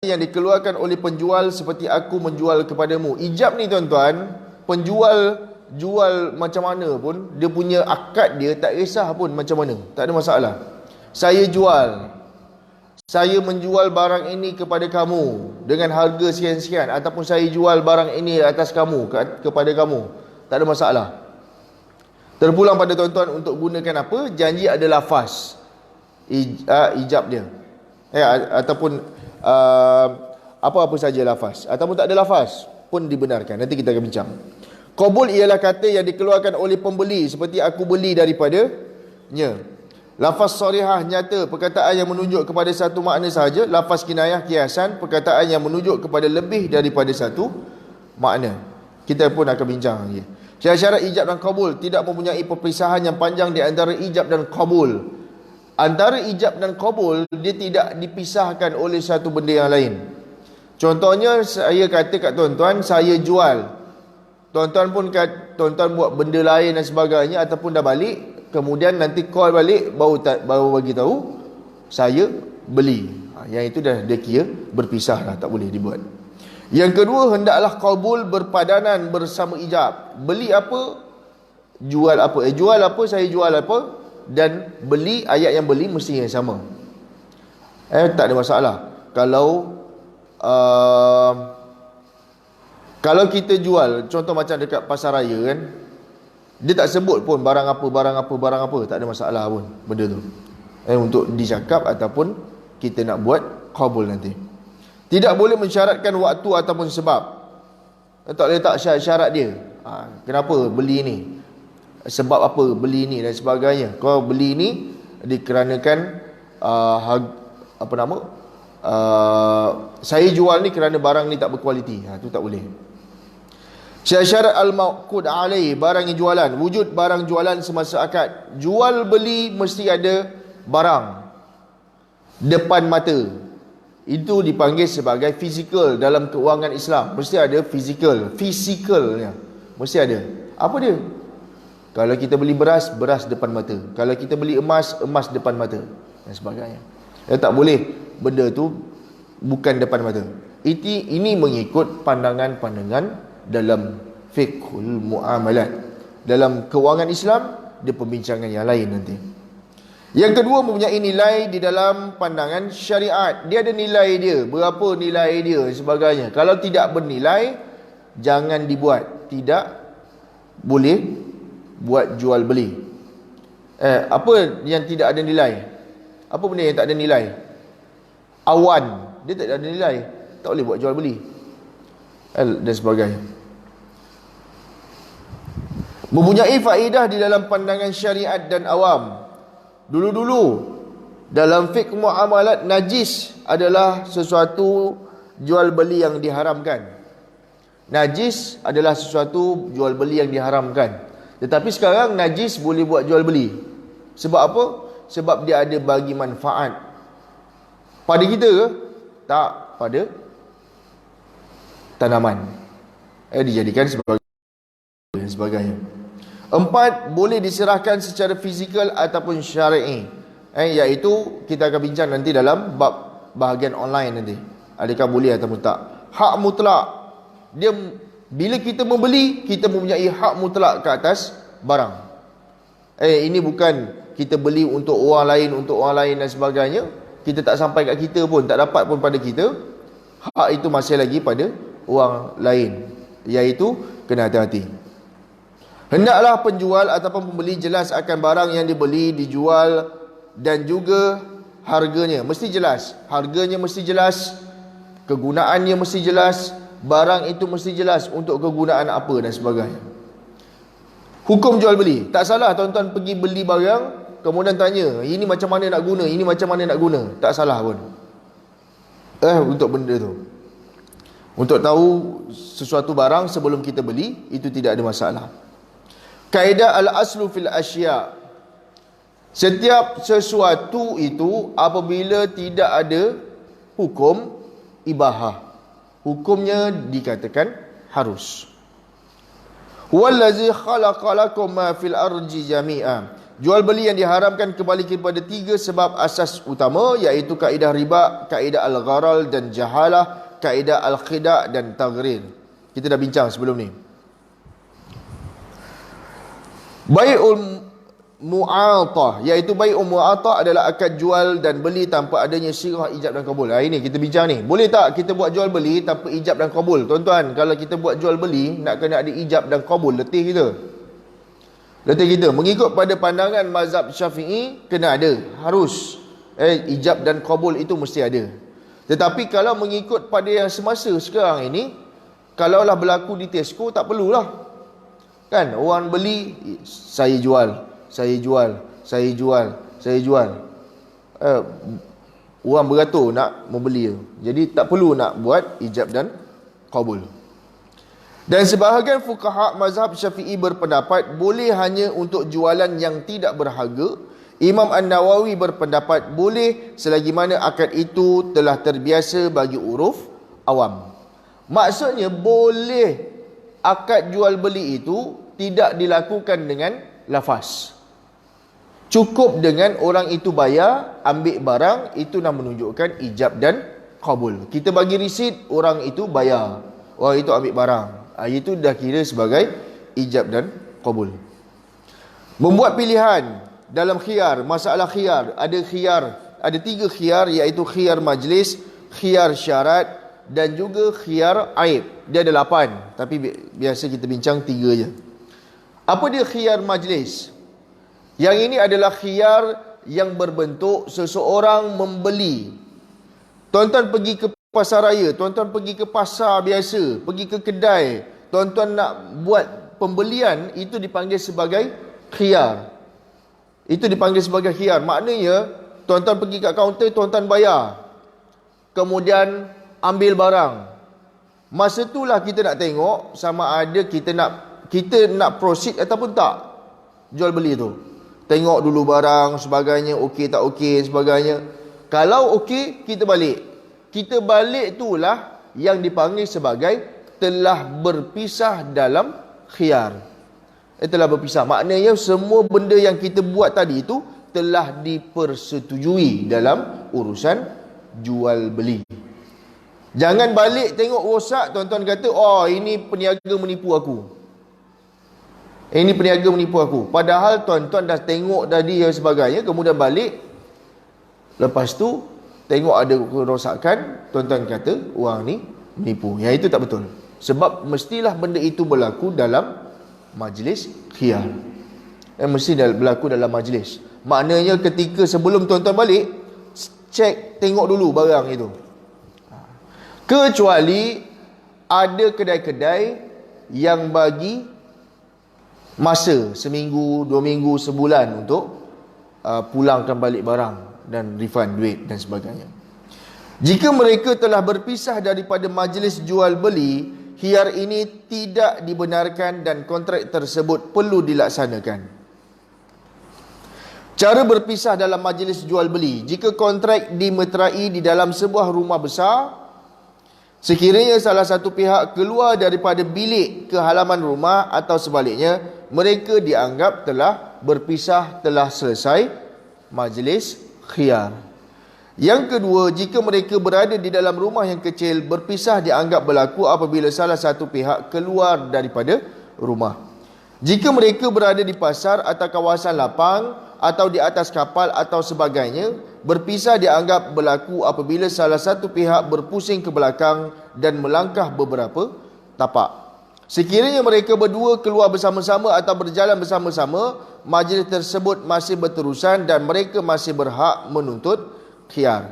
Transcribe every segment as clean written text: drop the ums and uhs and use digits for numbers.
yang dikeluarkan oleh penjual seperti aku menjual kepadamu. Ijab ni tuan-tuan, penjual jual macam mana pun, dia punya akad dia tak kisah pun macam mana, tak ada masalah. Saya menjual barang ini kepada kamu dengan harga sekian-sekian, ataupun saya jual barang ini atas kamu, kepada kamu, tak ada masalah. Terpulang pada tuan-tuan untuk gunakan apa? Janji ada lafaz ijab dia, ataupun apa-apa saja lafaz, ataupun tak ada lafaz pun dibenarkan. Nanti kita akan bincang. Qabul ialah kata yang dikeluarkan oleh pembeli, seperti aku beli daripadanya. Lafaz sarihah, nyata, perkataan yang menunjuk kepada satu makna sahaja. Lafaz kinayah, kiasan, perkataan yang menunjuk kepada lebih daripada satu makna. Kita pun akan bincang lagi. Syarat-syarat ijab dan qabul, tidak mempunyai perpisahan yang panjang di antara ijab dan qabul. Antara ijab dan qabul, dia tidak dipisahkan oleh satu benda yang lain. Contohnya, saya kata kat tuan-tuan, saya jual. Tuan-tuan pun tuan-tuan buat benda lain dan sebagainya, ataupun dah balik, kemudian nanti call balik, baru bagi tahu saya beli. Yang itu dah dia kira berpisah lah, tak boleh dibuat. Yang kedua, hendaklah qabul berpadanan bersama ijab. Beli apa, jual apa. Jual apa, saya jual apa. Dan beli, ayat yang beli mesti yang sama. Tak ada masalah. Kalau kita jual, contoh macam dekat pasar raya kan, dia tak sebut pun barang apa, tak ada masalah pun benda tu. Untuk dicakap ataupun kita nak buat qabul nanti. Tidak boleh mensyaratkan waktu ataupun sebab. Tak boleh letak syarat dia. Kenapa beli ni? Sebab apa beli ni dan sebagainya. Kau beli ni dikarenakan saya jual ni kerana barang ni tak berkualiti. Tu tak boleh. Syarat al-maqud alaih, barang yang jualan, wujud barang jualan semasa akad. Jual beli mesti ada barang depan mata. Itu dipanggil sebagai fizikal dalam keuangan Islam. Mesti ada fisikalnya. Mesti ada. Apa dia? Kalau kita beli beras, beras depan mata. Kalau kita beli emas, emas depan mata, dan sebagainya. Tak boleh benda tu bukan depan mata. Ini mengikut pandangan-pandangan dalam fiqhul muamalat. Dalam kewangan Islam, dia pembincangan yang lain nanti. Yang kedua, mempunyai nilai di dalam pandangan syariat. Dia ada nilai dia, berapa nilai dia, sebagainya. Kalau tidak bernilai, jangan dibuat. Tidak boleh buat jual beli. Apa yang tidak ada nilai? Apa benda yang tak ada nilai? Awan, dia tak ada nilai, tak boleh buat jual beli, dan sebagainya. Mempunyai faedah di dalam pandangan syariat dan awam. Dulu-dulu dalam fiqh muamalat, najis adalah sesuatu jual beli yang diharamkan. Najis adalah sesuatu jual beli yang diharamkan. Tetapi sekarang najis boleh buat jual beli. Sebab apa? Sebab dia ada bagi manfaat. Pada kita ke? Tak, pada tanaman. Dijadikan sebagai dan sebagainya. 4, boleh diserahkan secara fizikal ataupun syar'i. Iaitu kita akan bincang nanti dalam bab bahagian online nanti. Adakah boleh ataupun tak. Hak mutlak. Dia bila kita membeli, kita mempunyai hak mutlak ke atas barang. Ini bukan kita beli untuk orang lain dan sebagainya. Kita tak sampai kat kita pun, tak dapat pun pada kita. Hak itu masih lagi pada orang lain. Iaitu kena hati-hati. Hendaklah penjual ataupun pembeli jelas akan barang yang dibeli, dijual, dan juga harganya. Mesti jelas. Harganya mesti jelas. Kegunaannya mesti jelas. Barang itu mesti jelas untuk kegunaan apa dan sebagainya. Hukum jual beli, tak salah tuan-tuan pergi beli barang, kemudian tanya, ini macam mana nak guna, ini macam mana nak guna. Tak salah pun. Untuk benda tu, untuk tahu sesuatu barang sebelum kita beli, itu tidak ada masalah. Kaedah al-aslu fil asya', setiap sesuatu itu apabila tidak ada hukum ibahah, hukumnya dikatakan harus. Wallazi khalaqalakum ma fil ardi jami'a, Jual beli yang diharamkan kembali kepada 3 sebab asas utama, iaitu kaedah riba, kaedah al-gharal dan jahalah, kaedah al-khida' dan taghrir. Kita dah bincang sebelum ni. Bai'ul mu'atah, iaitu bai'ul mu'atah adalah akad jual dan beli tanpa adanya sirah ijab dan kabul. Ini kita bincang ni. Boleh tak kita buat jual beli tanpa ijab dan kabul? Tuan-tuan, kalau kita buat jual beli nak kena ada ijab dan kabul, letih kita. Mengikut pada pandangan mazhab Syafi'i, kena ada, harus. Ijab dan kabul itu mesti ada. Tetapi kalau mengikut pada yang semasa sekarang ini, kalaulah berlaku di Tesco, tak perlulah. Kan, orang beli, saya jual. Orang beratur nak membeli. Jadi tak perlu nak buat ijab dan kabul. Dan sebahagian fuqaha mazhab Syafi'i berpendapat boleh hanya untuk jualan yang tidak berharga. Imam An-Nawawi berpendapat boleh selagi mana akad itu telah terbiasa bagi uruf awam. Maksudnya boleh akad jual beli itu tidak dilakukan dengan lafaz. Cukup dengan orang itu bayar, ambil barang, itu dah menunjukkan ijab dan kabul. Kita bagi risit, orang itu bayar, orang itu ambil barang. Itu dah kira sebagai ijab dan kabul. Membuat pilihan dalam khiyar, masalah khiyar, ada 3 khiyar, iaitu khiyar majlis, khiyar syarat dan juga khiyar aib. Dia ada 8, tapi biasa kita bincang 3 je. Apa dia khiyar majlis? Yang ini adalah khiyar yang berbentuk seseorang membeli. Tuan-tuan pergi ke pasar raya, tuan-tuan pergi ke pasar biasa, pergi ke kedai, tuan-tuan nak buat pembelian, itu dipanggil sebagai khiyar. Itu dipanggil sebagai khiyar. Maknanya tuan-tuan pergi kat kaunter, tuan-tuan bayar, kemudian ambil barang. Masa itulah kita nak tengok sama ada kita nak proceed ataupun tak jual beli tu. Tengok dulu barang sebagainya, okey tak okey sebagainya. Kalau okey, kita balik. Kita balik itulah yang dipanggil sebagai telah berpisah dalam khiyar. Telah berpisah. Maknanya semua benda yang kita buat tadi itu telah dipersetujui dalam urusan jual beli. Jangan balik tengok rosak, tuan-tuan kata, oh ini peniaga menipu aku. Ini peniaga menipu aku. Padahal tuan-tuan dah tengok tadi dan sebagainya, kemudian balik. Lepas tu tengok ada kerosakan, tuan-tuan kata orang ni menipu. Yang itu tak betul. Sebab mestilah benda itu berlaku dalam majlis khiyar. Mesti berlaku dalam majlis. Maknanya ketika sebelum tuan-tuan balik, cek, tengok dulu barang itu. Kecuali ada kedai-kedai yang bagi masa seminggu, 2 minggu, sebulan untuk pulangkan balik barang dan refund duit dan sebagainya. Jika mereka telah berpisah daripada majlis jual beli, khiyar ini tidak dibenarkan dan kontrak tersebut perlu dilaksanakan. Cara berpisah dalam majlis jual beli. Jika kontrak dimeterai di dalam sebuah rumah besar, sekiranya salah satu pihak keluar daripada bilik ke halaman rumah atau sebaliknya, mereka dianggap telah berpisah, telah selesai majlis khiyar. Yang kedua, jika mereka berada di dalam rumah yang kecil, berpisah dianggap berlaku apabila salah satu pihak keluar daripada rumah. Jika mereka berada di pasar atau kawasan lapang atau di atas kapal atau sebagainya, berpisah dianggap berlaku apabila salah satu pihak berpusing ke belakang dan melangkah beberapa tapak. Sekiranya mereka berdua keluar bersama-sama atau berjalan bersama-sama, majlis tersebut masih berterusan dan mereka masih berhak menuntut khiyar.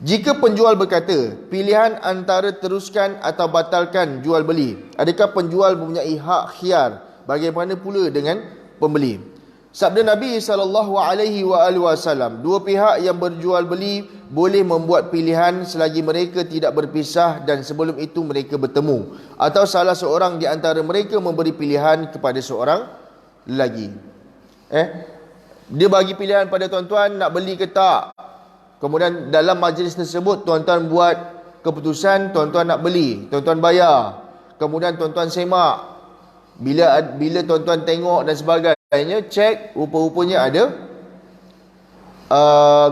Jika penjual berkata, pilihan antara teruskan atau batalkan jual beli, adakah penjual mempunyai hak khiyar? Bagaimana pula dengan pembeli? Sabda Nabi SAW, dua pihak yang berjual beli boleh membuat pilihan selagi mereka tidak berpisah dan sebelum itu mereka bertemu, atau salah seorang di antara mereka memberi pilihan kepada seorang lagi. Dia bagi pilihan pada tuan-tuan nak beli ke tak. Kemudian dalam majlis tersebut tuan-tuan buat keputusan, tuan-tuan nak beli, tuan-tuan bayar. Kemudian tuan-tuan semak. Bila tuan-tuan tengok dan sebagainya, sebagainya, cek, rupa-rupanya ada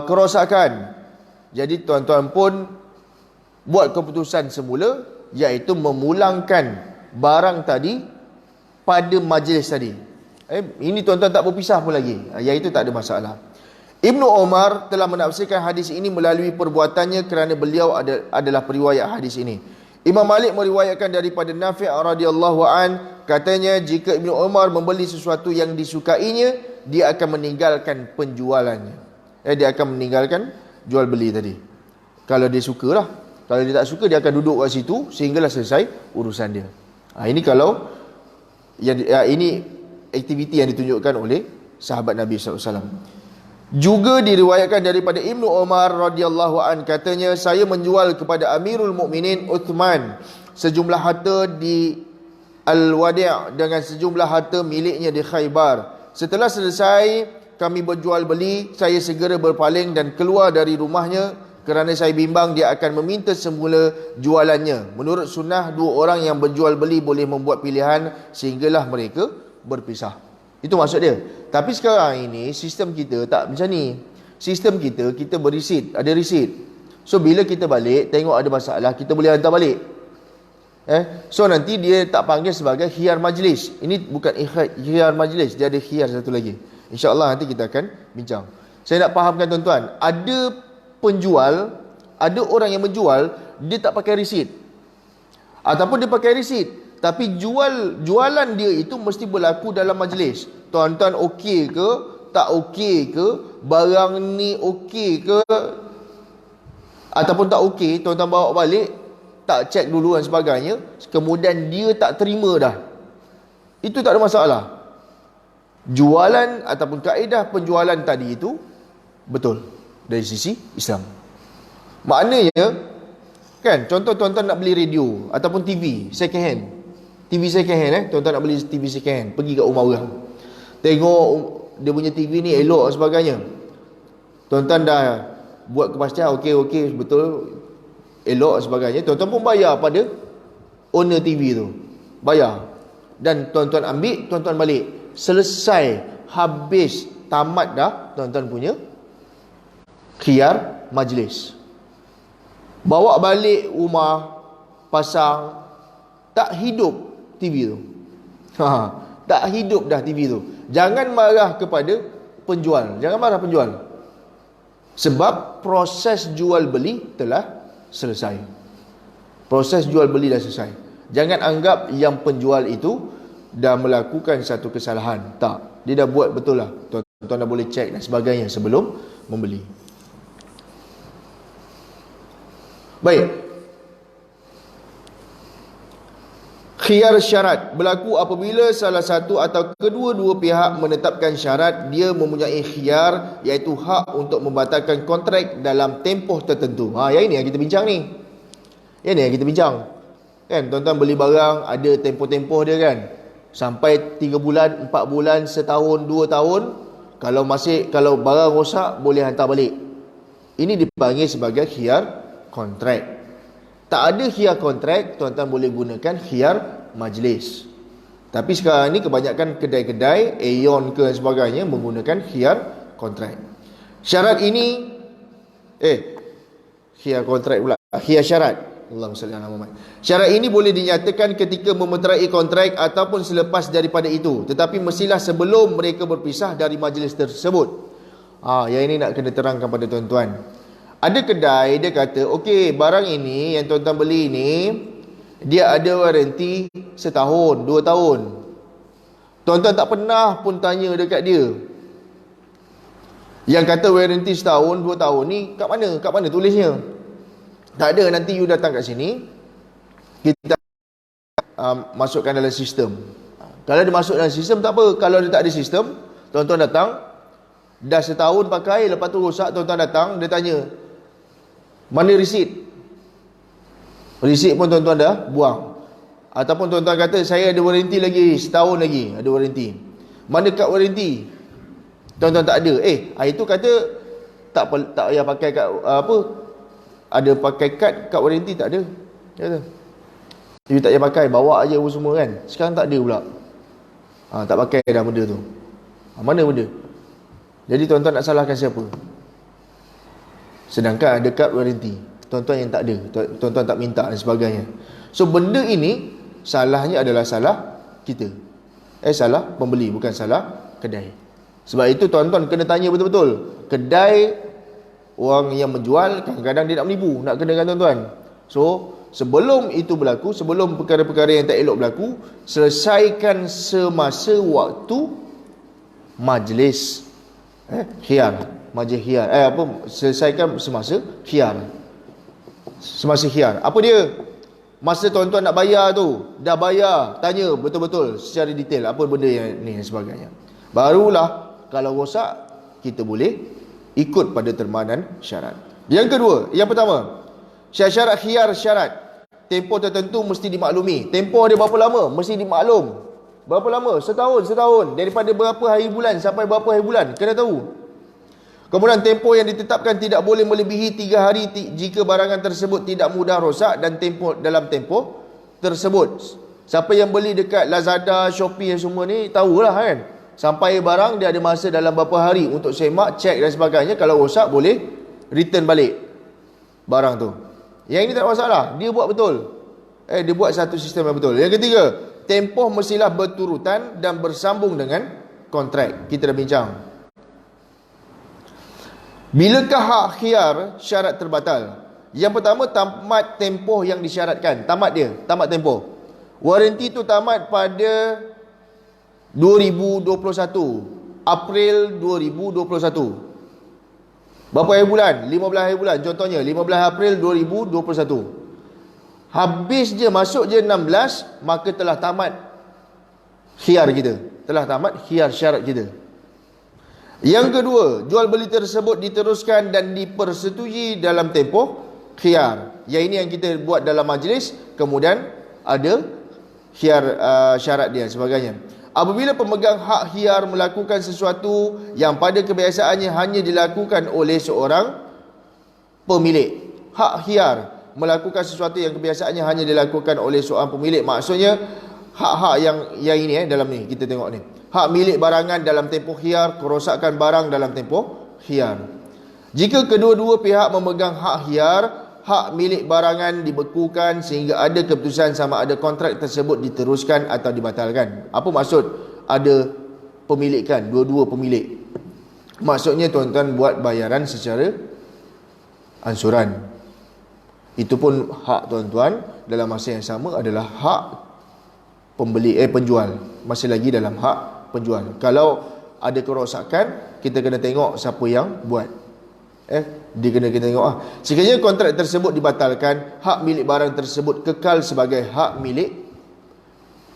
kerosakan. Jadi tuan-tuan pun buat keputusan semula, iaitu memulangkan barang tadi pada majlis tadi. Ini tuan-tuan tak berpisah pun lagi, iaitu tak ada masalah. Ibnu Umar telah menafsirkan hadis ini melalui perbuatannya kerana beliau adalah periwayat hadis ini. Imam Malik meriwayatkan daripada Nafi' radhiyallahu an, katanya jika Ibnu Umar membeli sesuatu yang disukainya, dia akan meninggalkan penjualannya. Dia akan meninggalkan jual beli tadi. Kalau dia sukalah. Kalau dia tak suka, dia akan duduk kat situ sehinggalah selesai urusan dia. Ini kalau ini aktiviti yang ditunjukkan oleh sahabat Nabi SAW. Juga diriwayatkan daripada Ibnu Umar radhiyallahu an, katanya saya menjual kepada Amirul Mukminin Uthman sejumlah harta di Al-Wadi' dengan sejumlah harta miliknya di Khaybar. Setelah selesai kami berjual beli, saya segera berpaling dan keluar dari rumahnya kerana saya bimbang dia akan meminta semula jualannya. Menurut sunnah, dua orang yang berjual beli boleh membuat pilihan sehinggalah mereka berpisah. Itu maksud dia. Tapi sekarang ini sistem kita tak macam ni. Sistem kita berisit, ada risit. So bila kita balik tengok ada masalah, kita boleh hantar balik. So nanti dia tak panggil sebagai khiyar majlis. Ini bukan khiyar majlis, dia ada khiyar satu lagi. InsyaAllah nanti kita akan bincang. Saya nak fahamkan tuan-tuan, ada penjual, ada orang yang menjual, dia tak pakai risit. Ataupun dia pakai risit, tapi jualan dia itu mesti berlaku dalam majlis. Tuan-tuan okey ke, tak okey ke, barang ni okey ke, ataupun tak okey, tuan-tuan bawa balik, tak cek dulu dan sebagainya, kemudian dia tak terima dah, itu tak ada masalah. Jualan ataupun kaedah penjualan tadi itu betul dari sisi Islam. Maknanya kan, contoh tuan-tuan nak beli radio ataupun TV second hand. TV second hand tuan-tuan nak beli TV second hand, pergi kat rumah orang, tengok dia punya TV ni elok dan sebagainya. Tuan-tuan dah buat kepastian okey betul, elok dan sebagainya. Tuan-tuan pun bayar pada owner TV tu, bayar, dan tuan-tuan ambil, tuan-tuan balik. Selesai, habis, tamat dah tuan-tuan punya khiyar majlis. Bawa balik rumah, pasang, tak hidup TV tu. Tak hidup dah TV tu. Jangan marah kepada penjual. Jangan marah penjual. Sebab proses jual beli telah selesai. Proses jual beli dah selesai. Jangan anggap yang penjual itu dah melakukan satu kesalahan. Tak. Dia dah buat betul lah. Tuan-tuan dah boleh cek dan sebagainya sebelum membeli. Baik. Khiyar syarat berlaku apabila salah satu atau kedua-dua pihak menetapkan syarat dia mempunyai khiyar, iaitu hak untuk membatalkan kontrak dalam tempoh tertentu. Yang ini yang kita bincang ni. Yang ni yang kita bincang. Kan tuan-tuan beli barang ada tempoh-tempoh dia kan. Sampai 3 bulan, 4 bulan, setahun, 2 tahun. Kalau barang rosak boleh hantar balik. Ini dipanggil sebagai khiyar kontrak. Tak ada khiyar kontrak, tuan-tuan boleh gunakan khiyar majlis. Tapi sekarang ni kebanyakan kedai-kedai, Aeon ke dan sebagainya menggunakan khiyar kontrak. Syarat ini khiyar kontrak pula, khiyar syarat. Allahumma salli ala Muhammad. Syarat ini boleh dinyatakan ketika memeterai kontrak ataupun selepas daripada itu, tetapi mestilah sebelum mereka berpisah dari majlis tersebut. Yang ini nak kena terangkan pada tuan-tuan. Ada kedai dia kata, okey, barang ini yang tuan-tuan beli ni dia ada waranti setahun, 2 tahun. Tuan-tuan tak pernah pun tanya dekat dia. Yang kata waranti setahun, 2 tahun ni kat mana? Kat mana tulisnya? Tak ada. Nanti you datang kat sini, kita masukkan dalam sistem. Kalau dia masuk dalam sistem tak apa. Kalau dia tak ada sistem, tuan-tuan datang, dah setahun pakai, lepas tu rosak, tuan-tuan datang, dia tanya, mana resit? Resit pun tuan-tuan dah buang. Ataupun tuan-tuan kata, saya ada waranti lagi, setahun lagi ada waranti. Mana kad waranti? Tuan-tuan tak ada. Hari tu kata tak payah pakai kad ada pakai kad waranti, tak ada. Kata you tak payah pakai, bawa aje semua kan. Sekarang tak ada pula. Tak pakai dah benda tu. Mana benda? Jadi tuan-tuan nak salahkan siapa? Sedangkan ada kad waranti, tuan-tuan yang tak ada, tuan-tuan tak minta dan sebagainya. So benda ini salahnya adalah salah kita. Salah pembeli, bukan salah kedai. Sebab itu tuan-tuan kena tanya betul-betul. Kedai, orang yang menjual kadang-kadang dia nak menipu, nak kenakan tuan-tuan. So sebelum itu berlaku, sebelum perkara-perkara yang tak elok berlaku, selesaikan semasa waktu majlis khiyar, majlis khiyar. Selesaikan semasa khiyar. Semasa khiyar. Apa dia? Masa tuan-tuan nak bayar tu, dah bayar, tanya betul-betul secara detail apa benda yang ni dan sebagainya. Barulah kalau rosak, kita boleh ikut pada termanan syarat. Yang kedua, yang pertama, syarat khiyar syarat. Tempoh tertentu mesti dimaklumi. Tempoh dia berapa lama? Mesti dimaklum. Berapa lama? Setahun. Daripada berapa hari bulan sampai berapa hari bulan, kena tahu. Kemudian tempoh yang ditetapkan tidak boleh melebihi 3 hari jika barangan tersebut tidak mudah rosak dan dalam tempoh tersebut. Siapa yang beli dekat Lazada, Shopee semua ni tahulah kan. Sampai barang dia ada masa dalam berapa hari untuk semak, cek dan sebagainya. Kalau rosak boleh return balik barang tu. Yang ini tak ada masalah, dia buat betul. Dia buat satu sistem yang betul. Yang ketiga, tempoh mestilah berturutan dan bersambung dengan kontrak. Kita dah bincang. Bilakah hak khiyar syarat terbatal? Yang pertama, tamat tempoh yang disyaratkan. Tamat tempoh. Waranti tu tamat pada 2021, April 2021. Berapa hari bulan? 15 hari bulan. Contohnya 15 April 2021. Habis je, masuk je 16, maka telah tamat khiyar kita. Telah tamat khiyar syarat kita. Yang kedua, jual beli tersebut diteruskan dan dipersetujui dalam tempoh khiyar. Yang ini yang kita buat dalam majlis, kemudian ada khiyar syarat dia sebagainya. Apabila pemegang hak khiyar melakukan sesuatu yang pada kebiasaannya hanya dilakukan oleh seorang pemilik. Hak khiyar melakukan sesuatu yang kebiasaannya hanya dilakukan oleh seorang pemilik. Maksudnya hak-hak yang ini dalam ni kita tengok ni. Hak milik barangan dalam tempoh khiyar, kerosakan barang dalam tempoh khiyar. Jika kedua-dua pihak memegang hak khiyar, hak milik barangan dibekukan sehingga ada keputusan sama ada kontrak tersebut diteruskan atau dibatalkan. Apa maksud ada pemilikan, dua-dua pemilik? Maksudnya tuan-tuan buat bayaran secara ansuran. Itu pun hak tuan-tuan dalam masa yang sama adalah hak penjual. Masih lagi dalam hak penjual. Kalau ada kerosakan, kita kena tengok siapa yang buat. Dia kena kita tengok sekiranya kontrak tersebut dibatalkan, hak milik barang tersebut kekal sebagai hak milik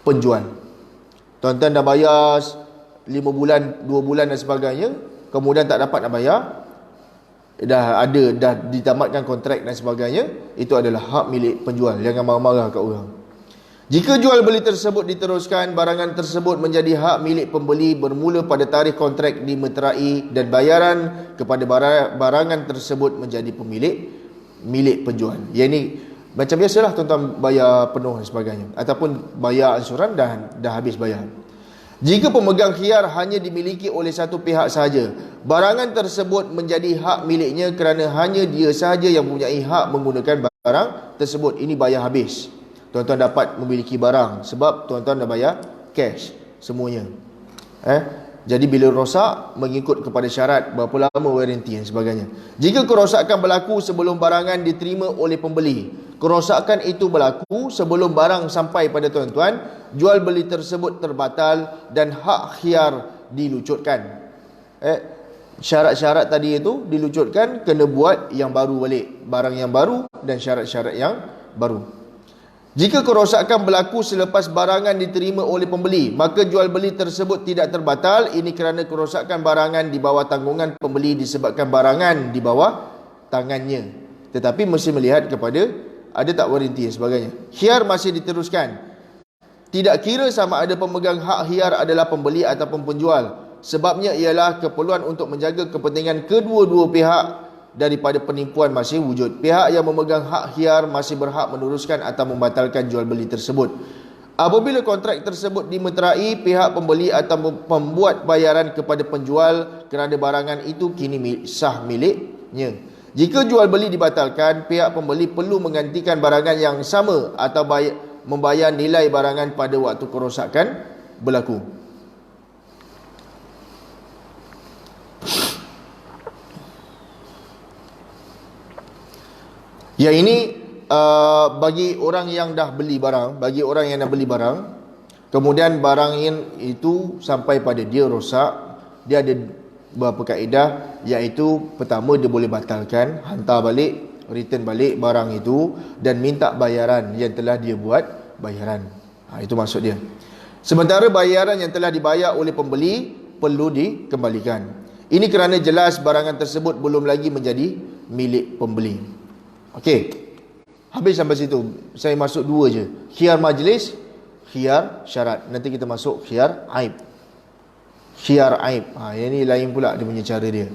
penjual. Tuan-tuan dah bayar 5 bulan, 2 bulan dan sebagainya, kemudian tak dapat nak bayar, dah ditamatkan kontrak dan sebagainya, itu adalah hak milik penjual. Jangan marah-marah kat orang. Jika jual beli tersebut diteruskan, barangan tersebut menjadi hak milik pembeli bermula pada tarikh kontrak dimeterai dan bayaran kepada barangan tersebut menjadi milik penjual. Yang ini macam biasalah tuan-tuan bayar penuh dan sebagainya, ataupun bayar ansuran dah habis bayar. Jika pemegang khiyar hanya dimiliki oleh satu pihak sahaja, barangan tersebut menjadi hak miliknya kerana hanya dia sahaja yang mempunyai hak menggunakan barang tersebut. Ini bayar habis. Tuan-tuan dapat memiliki barang sebab tuan-tuan dah bayar cash semuanya. Jadi bila rosak, mengikut kepada syarat berapa lama waranti dan sebagainya. Jika kerosakan berlaku sebelum barangan diterima oleh pembeli, kerosakan itu berlaku sebelum barang sampai pada tuan-tuan, jual beli tersebut terbatal dan hak khiyar dilucutkan. Syarat-syarat tadi itu dilucutkan, kena buat yang baru balik, barang yang baru dan syarat-syarat yang baru. Jika kerosakan berlaku selepas barangan diterima oleh pembeli, maka jual beli tersebut tidak terbatal. Ini kerana kerosakan barangan di bawah tanggungan pembeli disebabkan barangan di bawah tangannya. Tetapi mesti melihat kepada ada tak waranti dan sebagainya. Khiyar masih diteruskan. Tidak kira sama ada pemegang hak khiyar adalah pembeli ataupun penjual. Sebabnya ialah keperluan untuk menjaga kepentingan kedua-dua pihak daripada penipuan masih wujud. Pihak yang memegang hak khiyar masih berhak meneruskan atau membatalkan jual beli tersebut. Apabila kontrak tersebut dimeterai, pihak pembeli atau pembuat bayaran kepada penjual kerana barangan itu kini sah miliknya. Jika jual beli dibatalkan, pihak pembeli perlu menggantikan barangan yang sama atau membayar nilai barangan pada waktu kerosakan berlaku. Ya, ini bagi orang yang dah beli barang, kemudian barang itu sampai pada dia rosak, dia ada beberapa kaedah, iaitu pertama dia boleh batalkan, hantar balik, return balik barang itu dan minta bayaran yang telah dia buat bayaran. Itu maksud dia. Sementara bayaran yang telah dibayar oleh pembeli perlu dikembalikan. Ini kerana jelas barangan tersebut belum lagi menjadi milik pembeli. Okey. Habis sampai situ. Saya masuk dua je. Khiyar majlis, khiyar syarat. Nanti kita masuk khiyar aib. Khiyar aib. Yang ni lain pula dia punya cara dia.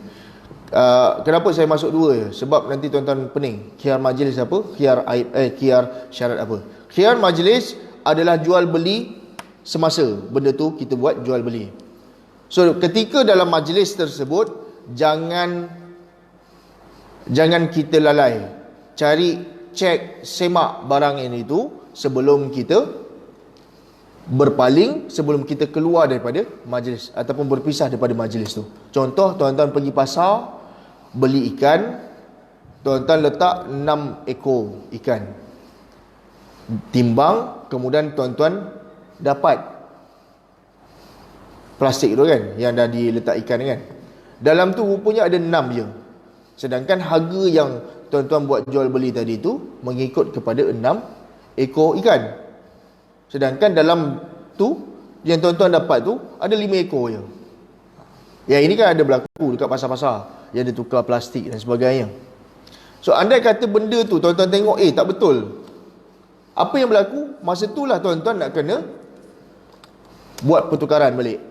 Kenapa saya masuk dua je? Sebab nanti tuan-tuan pening. Khiyar majlis apa? Khiyar aib, khiyar syarat apa? Khiyar majlis adalah jual beli semasa benda tu kita buat jual beli. So ketika dalam majlis tersebut, jangan kita lalai. Cari, cek, semak barang ini tu sebelum kita berpaling, sebelum kita keluar daripada majlis ataupun berpisah daripada majlis tu. Contoh, tuan-tuan pergi pasar beli ikan, tuan-tuan letak 6 ekor ikan, timbang, kemudian tuan-tuan dapat plastik tu kan, yang dah diletak ikan kan, dalam tu rupanya ada 6 je, sedangkan harga yang tuan-tuan buat jual beli tadi tu mengikut kepada 6 ekor ikan. Sedangkan dalam tu yang tuan-tuan dapat tu ada 5 ekor je. Ya, ini kan ada berlaku dekat pasar-pasar yang dia tukar plastik dan sebagainya. So andai kata benda tu tuan-tuan tengok tak betul, apa yang berlaku? Masa tu lah tuan-tuan nak kena buat pertukaran balik.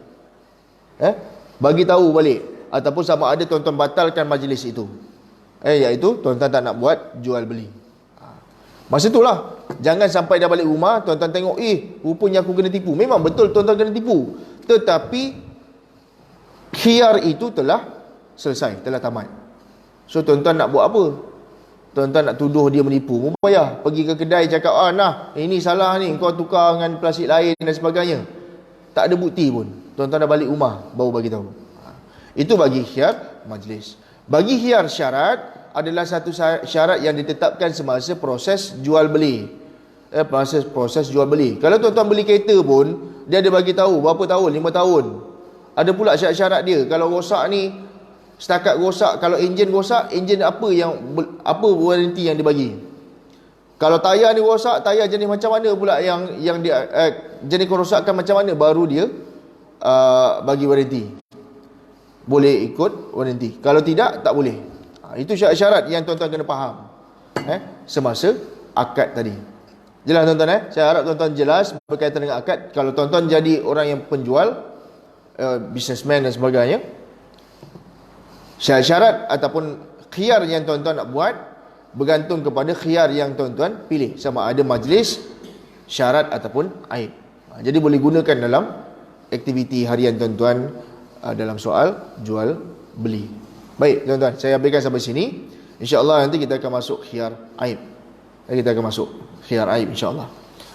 Bagi tahu balik, ataupun sama ada tuan-tuan batalkan majlis itu. Iaitu tuan-tuan tak nak buat jual beli. Masa itulah, jangan sampai dah balik rumah tuan-tuan tengok, rupanya aku kena tipu. Memang betul tuan-tuan kena tipu, tetapi khiyar itu telah selesai, telah tamat. So tuan-tuan nak buat apa? Tuan-tuan nak tuduh dia menipu, mu payah pergi ke kedai cakap, nah ini salah ni, kau tukar dengan plastik lain dan sebagainya. Tak ada bukti pun. Tuan-tuan dah balik rumah baru bagi tahu. Itu bagi khiyar majlis. Bagi khiyar syarat adalah satu syarat yang ditetapkan semasa proses jual beli. Proses jual beli. Kalau tuan-tuan beli kereta pun, dia ada bagi tahu berapa tahun, 5 tahun. Ada pula syarat-syarat dia. Kalau rosak ni, setakat rosak, kalau enjin rosak, enjin apa warranty yang dibagi. Kalau tayar ni rosak, tayar jenis macam mana pula yang dia jenis kerosakan macam mana baru dia bagi warranty. Boleh ikut warranty. Kalau tidak, tak boleh. Itu syarat-syarat yang tuan-tuan kena faham semasa akad tadi. Jelas tuan-tuan? Saya harap tuan-tuan jelas berkaitan dengan akad. Kalau tuan-tuan jadi orang yang penjual, businessman dan sebagainya, syarat ataupun khiyar yang tuan-tuan nak buat bergantung kepada khiyar yang tuan-tuan pilih, sama ada majlis, syarat ataupun aib. Jadi boleh gunakan dalam aktiviti harian tuan-tuan dalam soal jual beli. Baik tuan-tuan, saya habiskan sampai sini. InsyaAllah nanti kita akan masuk khiyar aib. Kita akan masuk khiyar aib insyaAllah.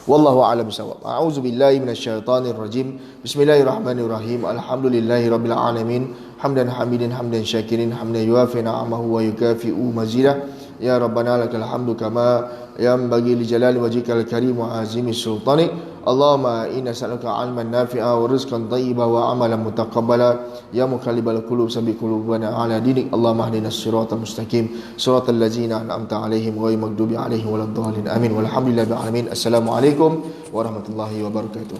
Wallahu a'lam bishawab. A'udzu billahi minasyaitonir rajim. Bismillahirrahmanirrahim. Alhamdulillahirabbil alamin. Hamdan hamidin hamdan syakirin hamdan yuafi ni'amahu wa yukafi'u mazidah. Ya Rabbana lakal hamdu kama yanbaghi li jalali wajhikal karim wa azimi sultani. Allahumma inna nas'aluka 'ilman nafi'a wa rizqan thayyiban wa 'amalan mutaqabbala. Ya muqallibal qulub sabbit qulubana 'ala dinik. Allahumma ihdinas siratal mustaqim, siratal ladzina an'amta 'alaihim ghairil maghdubi 'alaihim waladdallin. Amin. Walhamdulillahil alamin. Assalamualaikum warahmatullahi wabarakatuh.